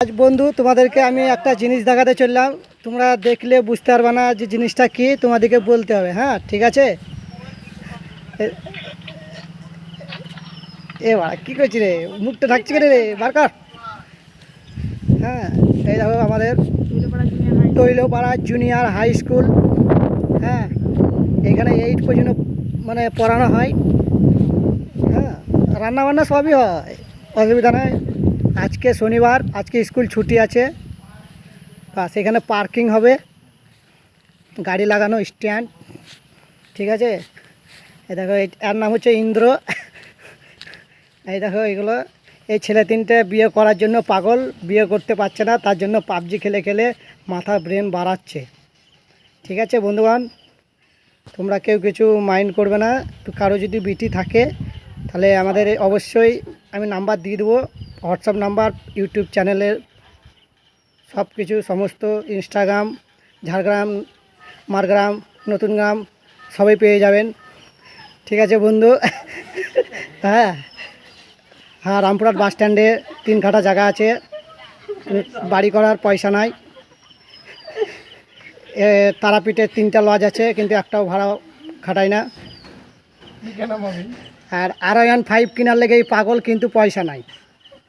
আজ বন্ধু তোমাদেরকে আমি একটা জিনিস দেখাতে চললাম, তোমরা দেখলে বুঝতে পারবে না যে জিনিসটা কি, তোমাদেরকে বলতে হবে। হ্যাঁ ঠিক আছে। এবার কি করছি রে, মুখটা ঢাকছি রে, বার কর। হ্যাঁ, এই দেখো আমাদের তৈলপাড়া জুনিয়র হাই স্কুল। হ্যাঁ, এখানে 8 পর্যন্ত মানে পড়ানো হয়। হ্যাঁ, রান্নাবান্না সবই হয়, অসুবিধা নেই। আজকে শনিবার, আজকে স্কুল ছুটি আছে। বাস এখানে পার্কিং হবে, গাড়ি লাগানো স্ট্যান্ড। ঠিক আছে। এই দেখো এর নাম হচ্ছে ইন্দ্র। এই দেখো এগুলো, এই ছেলে তিনটে বিয়ে করার জন্য পাগল, বিয়ে করতে পারছে না, তার জন্য পাবজি খেলে খেলে মাথা ব্রেন বাড়াচ্ছে। ঠিক আছে বন্ধুগণ, তোমরা কেউ কিছু মাইন্ড করবে না। তো কারো যদি বিটি থাকে তাহলে আমাদের অবশ্যই আমি নাম্বার দিয়ে দেবো, হোয়াটসঅ্যাপ নাম্বার, ইউটিউব চ্যানেলের সব কিছু, সমস্ত ইনস্টাগ্রাম, ঝাড়গ্রাম, মারগ্রাম, নতুন গ্রাম সবাই পেয়ে যাবেন। ঠিক আছে বন্ধু। হ্যাঁ হ্যাঁ, রামপুরহাট বাস স্ট্যান্ডে 3 কাঠা জায়গা আছে, বাড়ি করার পয়সা নাই। তারাপীঠে 3টা লজ আছে, কিন্তু একটাও ভাড়া খাটাই না। আর R1 5 কেনার লেগে পাগল, কিন্তু পয়সা নাই।